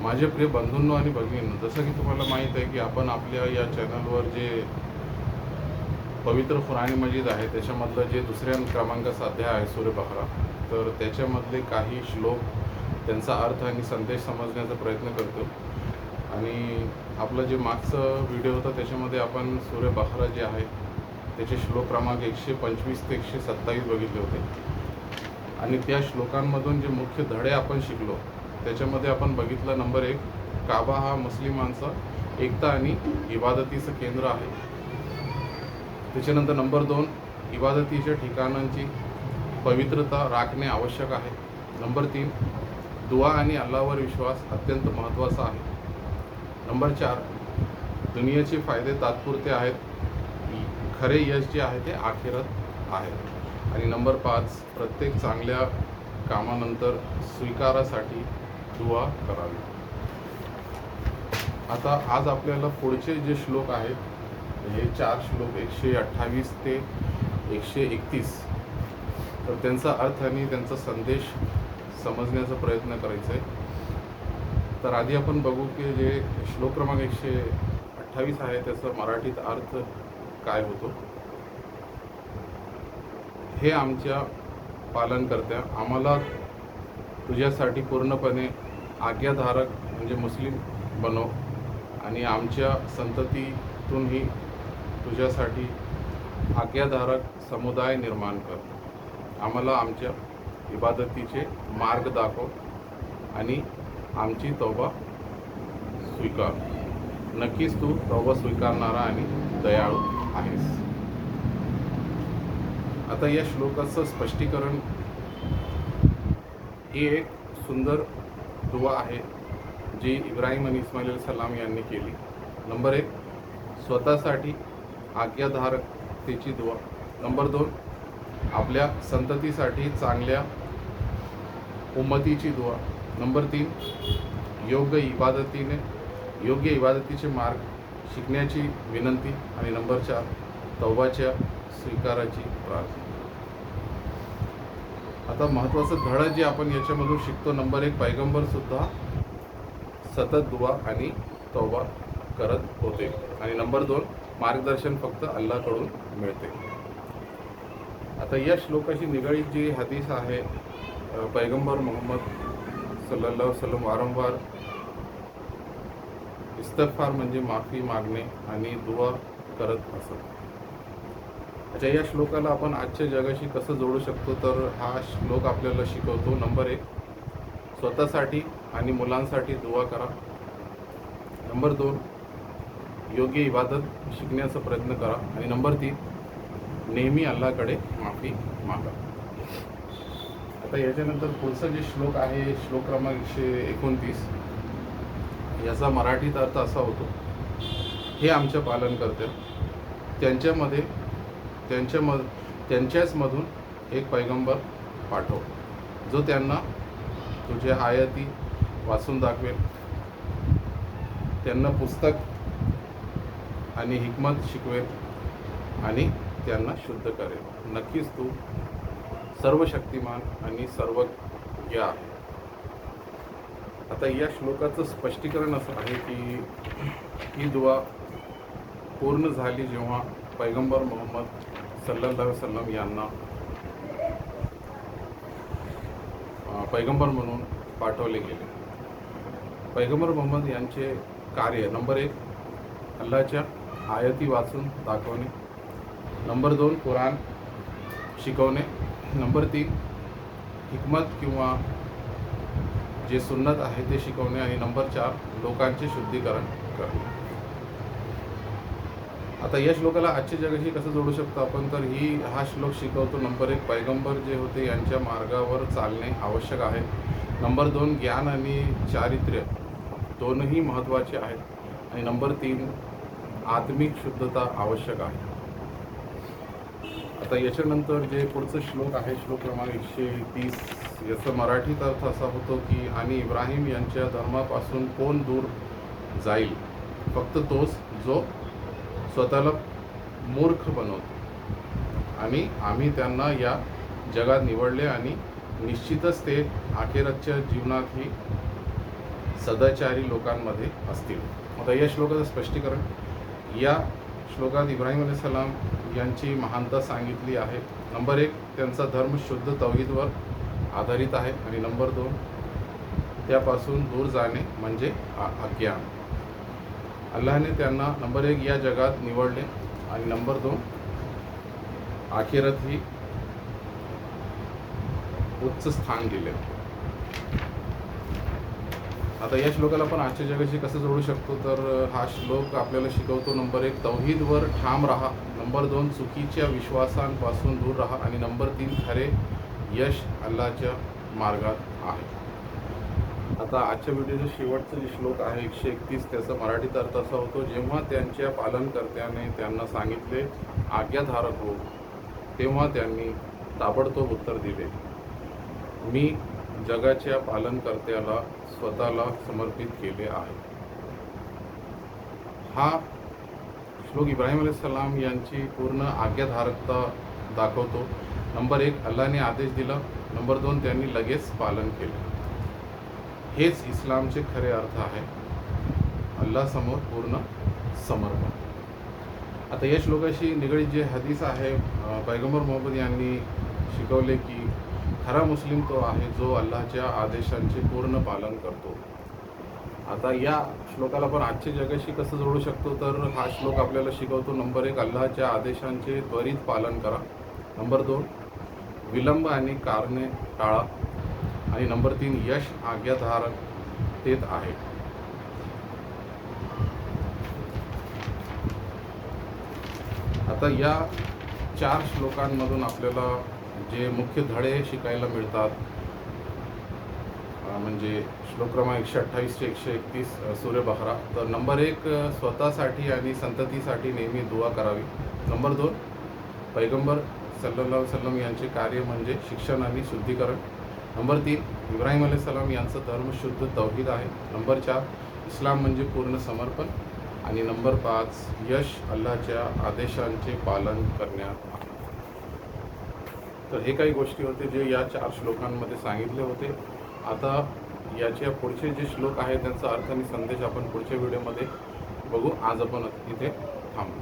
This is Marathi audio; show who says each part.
Speaker 1: माझे प्रिय बंधूंनो आणि भगिनींनो, जसं की तुम्हाला माहीत आहे की आपण आपल्या या चॅनलवर जे पवित्र कुराण मजीद आहे त्याच्यामधलं जे दुसऱ्या क्रमांकाचा अध्याय आहे सूर्य बकरा, तर त्याच्यामधले काही श्लोक त्यांचा अर्थ आणि संदेश समजण्याचा प्रयत्न करतो. आणि आपलं जे मागचं व्हिडिओ होता त्याच्यामध्ये आपण सूर्य बकरा जे आहे त्याचे श्लोक क्रमांक 125 ते 127 बघितले होते. आणि त्या श्लोकांमधून जे मुख्य धडे आपण शिकलो त्याच्यामध्ये आपण बघितलं, नंबर 1, काबा हा मुस्लिमांचा एकता आणि इबादतीचं केंद्र आहे. त्याच्यानंतर नंबर 2, इबादतीच्या ठिकाणांची पवित्रता राखणे आवश्यक आहे. नंबर 3, दुआ आणि अल्लाहवर विश्वास अत्यंत महत्त्वाचा आहे. नंबर 4, दुनियेचे फायदे तात्पुरते आहेत, खरे यश जे आहे ते आखिरत आहे. आणि नंबर 5, प्रत्येक चांगल्या कामानंतर स्वीकारासाठी दुआ करावी. आता आज आपल्याला पुढचे जे श्लोक आहेत हे 4 श्लोक 128 ते 131, तर त्यांचा अर्थ आणि त्यांचा संदेश समजण्याचा प्रयत्न करायचा आहे. तर आधी आपण बघू की जे श्लोक क्रमांक 128 आहे त्याचा मराठीत अर्थ काय होतो. हे आमच्या पालनकर्त्या, आम्हाला तुझ्यासाठी पूर्णपणे आज्ञाधारक म्हणजे मुस्लिम बनव आणि आमच्या संततीतूनही तुझ्यासाठी आज्ञाधारक समुदाय निर्माण कर. आम्हाला आमच्या इबादतीचे मार्ग दाखव आणि आमची तौबा स्वीकार. नक्कीच तू तौबा स्वीकारणारा आणि दयाळू आहेस. आता या श्लोकाचं स्पष्टीकरण, ही एक सुंदर दुआ आहे जी इब्राहिम आणि इस्माईल सलाम यांनी केली. नंबर 1, स्वतःसाठी आज्ञाधारकतेची दुआ. नंबर 2, आपल्या संततीसाठी चांगल्या उम्मतीची दुआ. नंबर 3, योग्य इबादतीचे मार्ग शिकण्याची विनंती. आणि नंबर 4, तौबाच्या स्वीकाराची प्रार्थना. आता महत्त्वाचं धडा जे आपण याच्यामधून शिकतो, नंबर 1, पैगंबरसुद्धा सतत दुआ आणि तौबा करत होते. आणि नंबर 2, मार्गदर्शन फक्त अल्लाहकडून मिळते. आता या श्लोकाशी निगडीत जी हदीस आहे, पैगंबर मोहम्मद सल्लल्लाहु अलैहि वसल्लम वारंवार इस्तगफार म्हणजे माफी मागणे आणि दुआ करत असत. अच्छा, या श्लोकाला आपण आजच्या जगाशी कसं जोडू शकतो, तर हा श्लोक आपल्याला शिकवतो, नंबर 1, स्वतःसाठी आणि मुलांसाठी दुआ करा. नंबर 2, योग्य इबादत शिकण्याचा प्रयत्न करा. आणि नंबर 3, नेहमी अल्लाहकडे माफी मागा. आता याच्यानंतर पुढचा जे श्लोक आहे, श्लोक क्रमांक 129, याचा मराठीत अर्थ असा होतो, हे आमच्या पालनकर्त्या, त्यांच्याच मधून एक पैगंबर पाठव जो त्यांना तुझ्या आयती वाचून दाखवेल, त्यांना पुस्तक आणि हिकमत शिकवेल आणि त्यांना शुद्ध करेल. नक्कीच तू सर्व शक्तिमान आणि सर्वज्ञ आहे. आता या श्लोकाचं स्पष्टीकरण असं आहे की ही दुआ पूर्ण झाली जेव्हा पैगंबर मोहम्मद सल्लल्लाहु अलैहि वसल्लम यांना पैगंबर म्हणून पाठवले गेले. पैगंबर मोहम्मद यांचे कार्य, नंबर 1, अल्लाहच्या आयती वाचून दाखवणे. नंबर 2, कुराण शिकवणे. नंबर 3, हिकमत किंवा जे सुन्नत आहे ते शिकवणे. आणि नंबर 4, लोकांचे शुद्धीकरण करणे. आता या श्लोकाला आजच्या जगाशी कसं जोडू शकतो आपण, तर हा श्लोक शिकवतो, नंबर 1, पैगंबर जे होते यांच्या मार्गावर चालणे आवश्यक आहे. नंबर 2, ज्ञान आणि चारित्र्य दोनही महत्त्वाचे आहेत. आणि नंबर 3, आत्मिक शुद्धता आवश्यक आहे. आता याच्यानंतर जे पुढचं श्लोक आहे, श्लोक क्रमांक 130, याचा मराठीत अर्थ असा होतो की, आणि इब्राहिम यांच्या धर्मापासून कोण दूर जाईल, फक्त तोच जो स्वतःला मूर्ख बनवतो. आणि आम्ही त्यांना या जगात निवडले आणि निश्चितच ते आखेरतच्या जीवनातही सदाचारी लोकांमध्ये असतील. आता या श्लोकाचं स्पष्टीकरण, या श्लोकात इब्राहिम अलैहिस्सलाम यांची महानता सांगितली आहे. नंबर 1, त्यांचा धर्म शुद्ध तौहीदवर आधारित आहे. आणि नंबर 2, त्यापासून दूर जाणे म्हणजे अज्ञान. अल्लाहने त्यांना नंबर 1 या जगात निवडले आणि नंबर 2 आखिरात ही उच्च स्थान दिले. आता या श्लोकाला आपण आजच्या जगाशी कसं जोडू शकतो, तर हा श्लोक आपल्याला शिकवतो नंबर 1 तौहीदवर ठाम राहा, नंबर 2 चुकीच्या विश्वासांपासून दूर राहा आणि नंबर 3 खरे यश अल्लाहच्या मार्गात आहे. आता आजच्या व्हिडिओचा शेवटचा जे श्लोक आहे 131, त्याचा मराठीत अर्थ असा होतो, जेव्हा त्यांच्या पालनकर्त्याने त्यांना सांगितले आज्ञाधारक हो, तेव्हा त्यांनी ताबडतोब उत्तर दिले, मी जगाच्या पालनकर्त्याला स्वतःला समर्पित केले आहे. हा श्लोक इब्राहिम अलैहिस्सलाम यांची पूर्ण आज्ञाधारकता दाखवतो. नंबर 1 अल्लाहने आदेश दिला, नंबर 2 त्यांनी लगेच पालन केले. हेच इस्लामचे खरे अर्थ आहे, अल्लाहसमोर पूर्ण समर्पण. आता या श्लोकाशी निगडीत जे हदीस आहे, पैगंबर मोहम्मद यांनी शिकवले की खरा मुस्लिम तो आहे जो अल्लाहच्या आदेशांचे पूर्ण पालन करतो. आता या श्लोकाला आपण आजच्या जगाशी कसं जोडू शकतो, तर हा श्लोक आपल्याला शिकवतो नंबर 1 अल्लाहच्या आदेशांचे त्वरित पालन करा, नंबर 2 विलंब आणि कारणे टाळा आणि नंबर 3 यश आज्ञाधारकतेत आहे. आता या 4 श्लोकांमधून आपल्याला जे मुख्य धडे शिकायला मिळतात, म्हणजे श्लोक क्रमांक 128 ते 131 सूर्य बकरा. तर नंबर 1 स्वतःसाठी आणि संततीसाठी नेहमी दुआ करावी. नंबर 2 पैगंबर सल्लल्लाहु अलैहि वसल्लम यांचे कार्य म्हणजे शिक्षण आणि शुद्धीकरण. नंबर 3 इब्राहिम अलैहिस्सलाम यांचं धर्म शुद्ध तौहीद आहे. नंबर 4 इस्लाम म्हणजे पूर्ण समर्पण. आणि नंबर 5 यश अल्लाहच्या आदेशांचे पालन करण्यात आहे. तर हे काही गोष्टी होते जे या 4 श्लोकांमध्ये सांगितले होते. आता याच्या पुढचे जे श्लोक आहेत त्यांचा अर्थ आणि संदेश आपण पुढच्या व्हिडिओमध्ये बघू. आज आपण इथे थांबू.